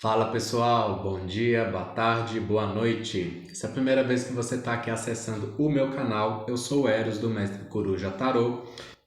Fala pessoal, bom dia, boa tarde, boa noite. Se é a primeira vez que você está aqui acessando o meu canal, eu sou o Eros do Mestre Coruja Tarô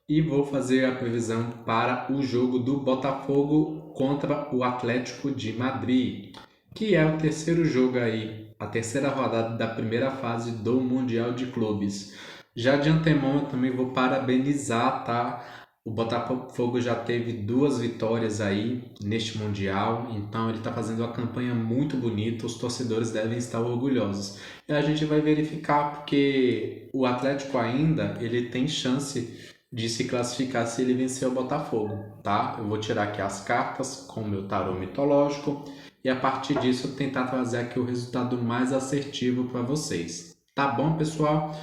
e vou fazer a previsão para o jogo do Botafogo contra o Atlético de Madrid, que é o terceiro jogo aí, a terceira rodada da primeira fase do Mundial de Clubes. Já de antemão eu também vou parabenizar, tá? O Botafogo já teve duas vitórias aí neste Mundial, então ele está fazendo uma campanha muito bonita, os torcedores devem estar orgulhosos. E a gente vai verificar porque o Atlético ainda ele tem chance de se classificar se ele vencer o Botafogo, tá? Eu vou tirar aqui as cartas com o meu tarô mitológico e a partir disso tentar trazer aqui o resultado mais assertivo para vocês. Tá bom, pessoal?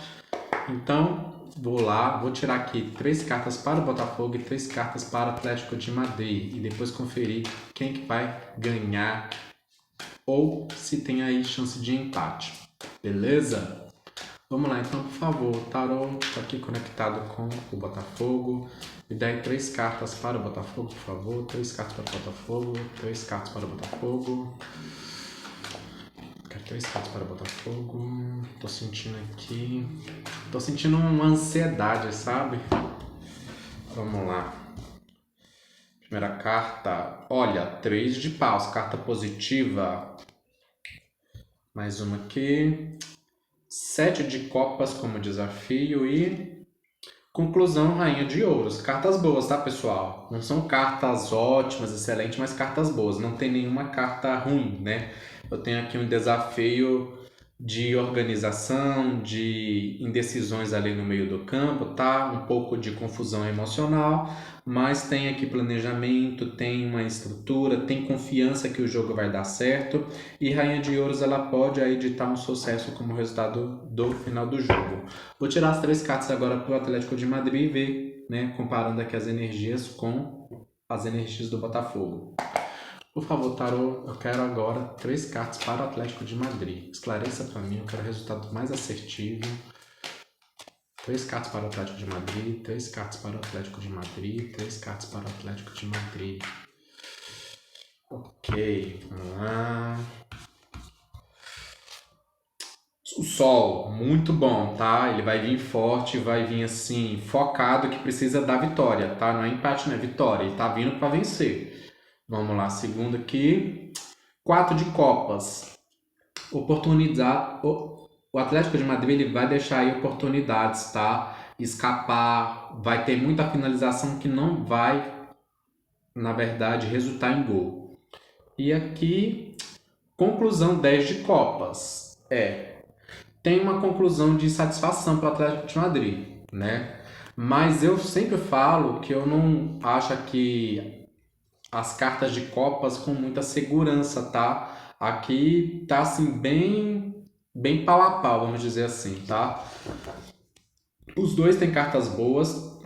Então, vou lá, vou tirar aqui 3 cartas para o Botafogo e 3 cartas para o Atlético de Madrid e depois conferir quem que vai ganhar ou se tem aí chance de empate. Beleza? Vamos lá, então, por favor, o tarô está aqui conectado com o Botafogo. Me dê 3 cartas para o Botafogo, por favor. 3 cartas para o Botafogo, 3 cartas para o Botafogo. Quero 3 cartas para o Botafogo. Tô sentindo aqui. Tô sentindo uma ansiedade, sabe? Vamos lá. Primeira carta. Olha, 3 de paus. Carta positiva. Mais uma aqui. 7 de copas como desafio e conclusão, rainha de ouros. Cartas boas, tá, pessoal? Não são cartas ótimas, excelentes, mas cartas boas. Não tem nenhuma carta ruim, né? Eu tenho aqui um desafio de organização, de indecisões ali no meio do campo, tá? Um pouco de confusão emocional, mas tem aqui planejamento, tem uma estrutura, tem confiança que o jogo vai dar certo e Rainha de Ouros ela pode aí ditar um sucesso como resultado do final do jogo. Vou tirar as 3 cartas agora para o Atlético de Madrid e ver, né, comparando aqui as energias com as energias do Botafogo. Por favor, tarô, eu quero agora 3 cartas para o Atlético de Madrid. Esclareça para mim, eu quero resultado mais assertivo. 3 cartas para o Atlético de Madrid, 3 cartas para o Atlético de Madrid, 3 cartas para o Atlético de Madrid. Ok, vamos lá. O Sol, muito bom, tá? Ele vai vir forte, vai vir assim, focado, que precisa da vitória, tá? Não é empate, não é vitória. Ele tá vindo para vencer. Vamos lá, segundo aqui. 4 de copas. Oportunidade. O Atlético de Madrid ele vai deixar aí oportunidades, tá? Escapar. Vai ter muita finalização que não vai, na verdade, resultar em gol. E aqui, conclusão 10 de copas. Tem uma conclusão de satisfação para o Atlético de Madrid, né? Mas eu sempre falo que eu não acho que as cartas de copas com muita segurança, tá? Aqui tá assim bem pau a pau, vamos dizer assim, tá? Os dois têm cartas boas.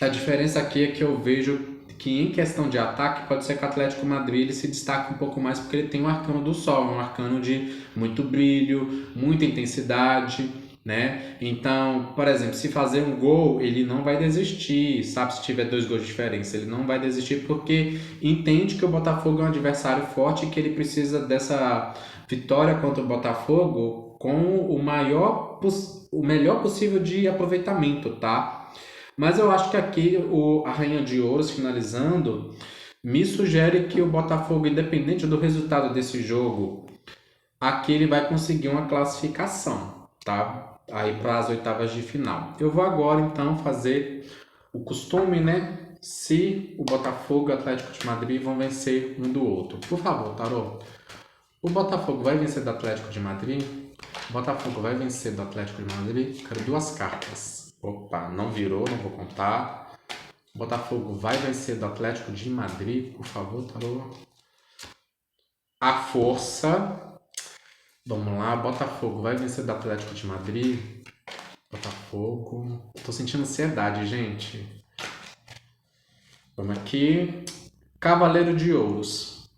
A diferença aqui é que eu vejo que em questão de ataque pode ser que o Atlético Madrid ele se destaque um pouco mais porque ele tem o arcano do Sol, um arcano de muito brilho, muita intensidade, né? Então, por exemplo, se fazer um gol, ele não vai desistir, sabe? Se tiver 2 gols de diferença, ele não vai desistir porque entende que o Botafogo é um adversário forte e que ele precisa dessa vitória contra o Botafogo com o melhor possível de aproveitamento, tá? Mas eu acho que aqui a Rainha de Ouros finalizando me sugere que o Botafogo, independente do resultado desse jogo, aqui ele vai conseguir uma classificação, tá? Aí para as oitavas de final. Eu vou agora então fazer o costume, né? Se o Botafogo e o Atlético de Madrid vão vencer um do outro. Por favor, tarô. O Botafogo vai vencer do Atlético de Madrid? O Botafogo vai vencer do Atlético de Madrid? Quero 2 cartas. Opa, não virou, não vou contar. O Botafogo vai vencer do Atlético de Madrid, por favor, tarô. A força. Vamos lá, Botafogo vai vencer do Atlético de Madrid. Botafogo. Tô sentindo ansiedade, gente. Vamos aqui. Cavaleiro de Ouros.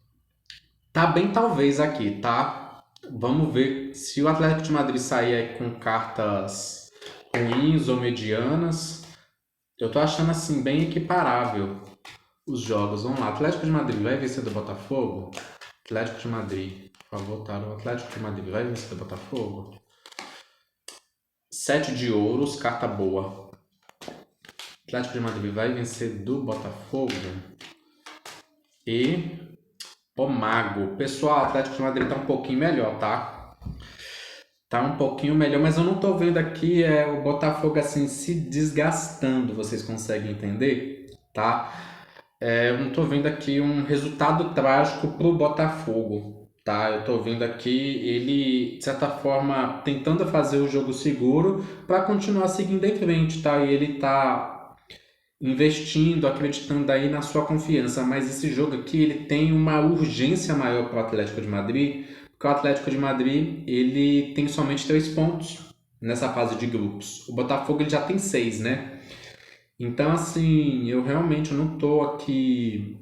Tá bem talvez aqui, tá? Vamos ver se o Atlético de Madrid sair aí com cartas ruins ou medianas. Eu tô achando assim bem equiparável os jogos. Vamos lá, Atlético de Madrid vai vencer do Botafogo? Atlético de Madrid. Por favor, tá? O Atlético de Madrid vai vencer do Botafogo? 7 de ouros, carta boa. Atlético de Madrid vai vencer do Botafogo? E o Mago. Pessoal, o Atlético de Madrid tá um pouquinho melhor, tá? Tá um pouquinho melhor, mas eu não tô vendo aqui o Botafogo assim se desgastando. Vocês conseguem entender? Tá? Eu não tô vendo aqui um resultado trágico pro Botafogo, tá? Eu tô vendo aqui ele, de certa forma, tentando fazer o jogo seguro para continuar seguindo em frente, tá? E ele tá investindo, acreditando aí na sua confiança, mas esse jogo aqui ele tem uma urgência maior para o Atlético de Madrid, porque o Atlético de Madrid ele tem somente 3 pontos nessa fase de grupos. O Botafogo ele já tem 6, né? Então, assim, eu realmente não tô aqui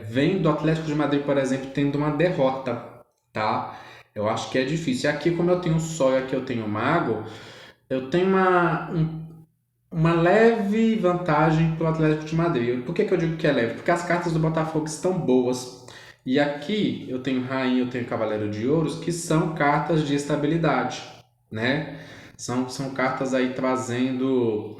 vendo o Atlético de Madrid, por exemplo, tendo uma derrota, tá? Eu acho que é difícil. E aqui, como eu tenho o Sol e aqui eu tenho o Mago, eu tenho uma leve vantagem para o Atlético de Madrid. Por que eu digo que é leve? Porque as cartas do Botafogo estão boas. E aqui eu tenho Rainha, eu tenho Cavaleiro de Ouros, que são cartas de estabilidade, né? São cartas aí trazendo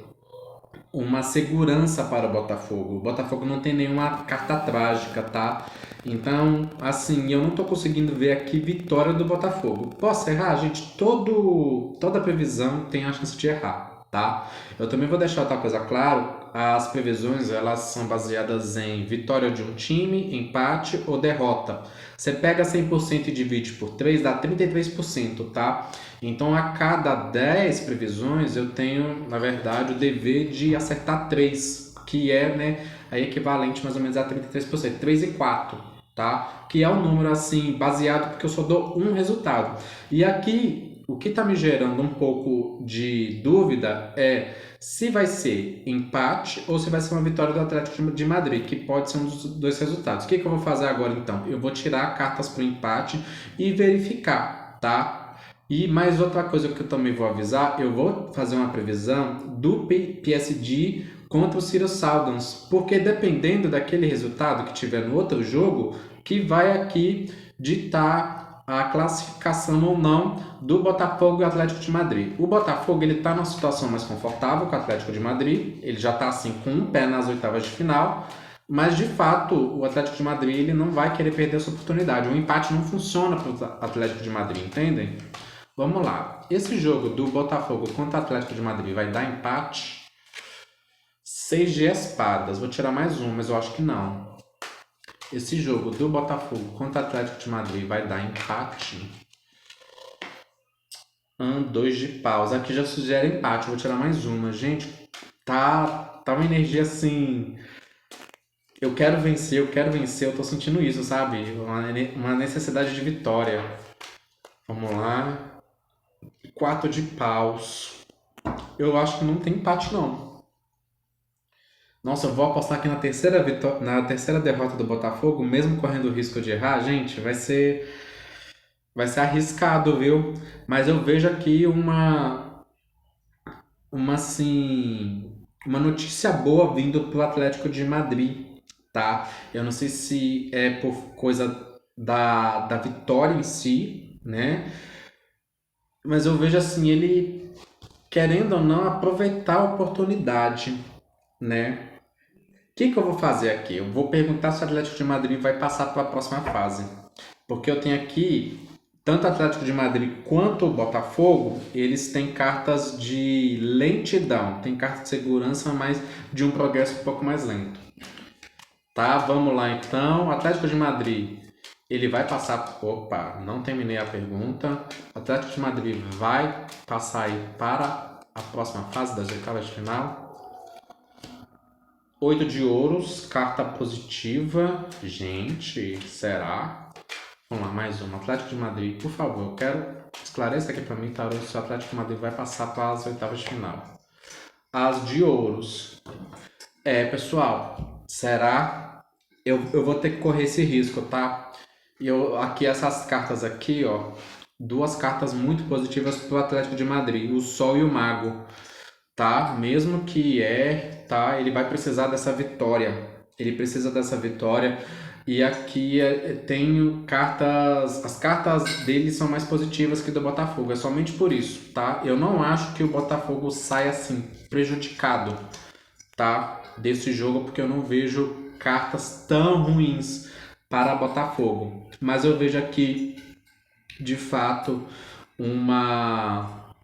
uma segurança para o Botafogo. O Botafogo não tem nenhuma carta trágica, tá? Então, assim, eu não tô conseguindo ver aqui vitória do Botafogo. Posso errar, gente? Toda previsão tem a chance de errar, tá? Eu também vou deixar outra coisa claro. As previsões, elas são baseadas em vitória de um time, empate ou derrota. Você pega 100% e divide por 3, dá 33%, tá? Então, a cada 10 previsões, eu tenho, na verdade, o dever de acertar 3, que é, né, a equivalente mais ou menos a 33%, 3 e 4, tá? Que é um número, assim, baseado porque eu só dou um resultado. E aqui, o que está me gerando um pouco de dúvida é se vai ser empate ou se vai ser uma vitória do Atlético de Madrid, que pode ser um dos dois resultados. O que eu vou fazer agora, então? Eu vou tirar cartas para o empate e verificar, tá? E mais outra coisa que eu também vou avisar, eu vou fazer uma previsão do PSG contra o Seattle Sounders, porque dependendo daquele resultado que tiver no outro jogo, que vai aqui ditar a classificação ou não do Botafogo e Atlético de Madrid. O Botafogo ele está numa situação mais confortável com o Atlético de Madrid, ele já está assim com um pé nas oitavas de final, mas de fato o Atlético de Madrid ele não vai querer perder essa oportunidade. O empate não funciona para o Atlético de Madrid, entendem? Vamos lá. Esse jogo do Botafogo contra o Atlético de Madrid vai dar empate? 6 de espadas. Vou tirar mais um, mas eu acho que não. Esse jogo do Botafogo contra o Atlético de Madrid vai dar empate? 2 de paus. Aqui já sugere empate. Vou tirar mais uma. Gente, tá uma energia assim. Eu quero vencer, eu tô sentindo isso, sabe? Uma necessidade de vitória. Vamos lá. 4 de paus. Eu acho que não tem empate, não. Nossa, eu vou apostar aqui na terceira derrota do Botafogo, mesmo correndo o risco de errar. Gente, vai ser arriscado, viu? Mas eu vejo aqui assim, uma notícia boa vindo pro Atlético de Madrid, tá? Eu não sei se é por coisa da vitória em si, né? Mas eu vejo assim, ele querendo ou não aproveitar a oportunidade, né? O que eu vou fazer aqui? Eu vou perguntar se o Atlético de Madrid vai passar para a próxima fase. Porque eu tenho aqui, tanto o Atlético de Madrid quanto o Botafogo, eles têm cartas de lentidão, tem carta de segurança, mas de um progresso um pouco mais lento. Tá, vamos lá então. O Atlético de Madrid, ele vai passar... Opa, não terminei a pergunta. O Atlético de Madrid vai passar aí para a próxima fase das oitavas de final. 8 de ouros, carta positiva. Gente, será? Vamos lá, mais uma. Atlético de Madrid, por favor, eu quero esclarecer aqui para mim, Tarô, se o Atlético de Madrid vai passar para as oitavas de final. As de ouros. Pessoal, será? Eu vou ter que correr esse risco, tá? Aqui, essas cartas aqui, ó. Duas cartas muito positivas para o Atlético de Madrid, o Sol e o Mago. Tá? Mesmo que tá? Ele vai precisar dessa vitória. Ele precisa dessa vitória. E aqui tenho cartas. As cartas dele são mais positivas que do Botafogo. É somente por isso, tá? Eu não acho que o Botafogo saia assim prejudicado, tá? Desse jogo, porque eu não vejo cartas tão ruins para Botafogo. Mas eu vejo aqui, de fato, uma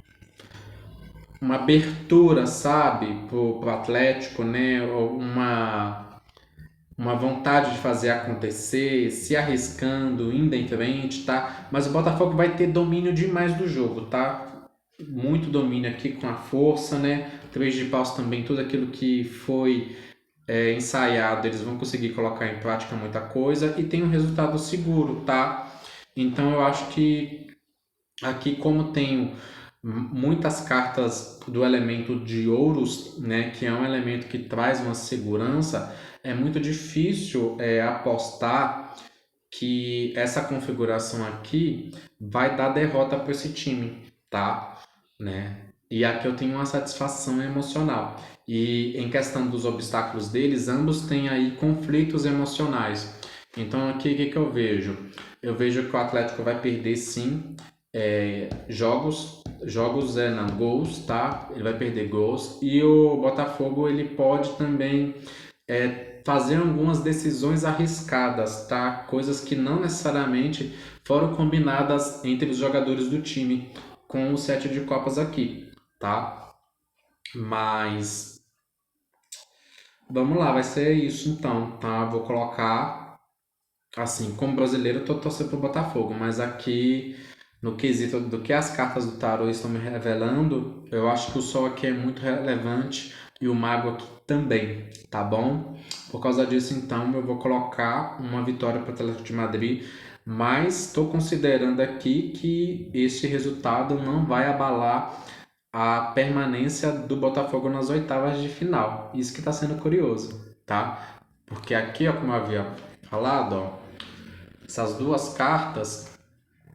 uma abertura, sabe, pro Atlético, né? Uma vontade de fazer acontecer, se arriscando, indo em frente, tá? Mas o Botafogo vai ter domínio demais do jogo, tá? Muito domínio aqui com a força, né? Três de paus também, tudo aquilo que foi ensaiado, eles vão conseguir colocar em prática muita coisa e tem um resultado seguro, tá? Então eu acho que aqui, como tenho muitas cartas do elemento de ouros, né, que é um elemento que traz uma segurança, é muito difícil apostar que essa configuração aqui vai dar derrota para esse time, tá? Né? E aqui eu tenho uma satisfação emocional. E em questão dos obstáculos deles, ambos têm aí conflitos emocionais. Então aqui o que eu vejo? Eu vejo que o Atlético vai perder sim jogos não, gols, tá? Ele vai perder gols. E o Botafogo ele pode também fazer algumas decisões arriscadas, tá? Coisas que não necessariamente foram combinadas entre os jogadores do time com o sete de copas aqui, tá? Mas vamos lá, vai ser isso então, tá? Vou colocar assim, como brasileiro eu tô torcendo pro Botafogo, mas aqui no quesito do que as cartas do tarô estão me revelando, eu acho que o sol aqui é muito relevante e o mago aqui também, tá bom? Por causa disso, então, eu vou colocar uma vitória para o Atlético de Madrid, mas estou considerando aqui que este resultado não vai abalar a permanência do Botafogo nas oitavas de final. Isso que está sendo curioso, tá? Porque aqui, ó, como eu havia falado, ó, essas duas cartas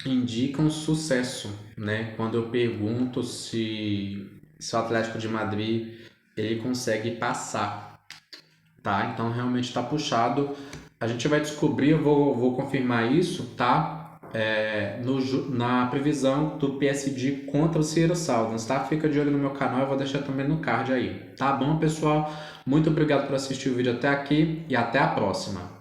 indicam sucesso, né? Quando eu pergunto se o Atlético de Madrid ele consegue passar, tá? Então realmente está puxado. A gente vai descobrir, eu vou confirmar isso, tá? Na previsão do PSG contra o Seattle Sounders, tá? Fica de olho no meu canal, eu vou deixar também no card aí. Tá bom, pessoal? Muito obrigado por assistir o vídeo até aqui e até a próxima.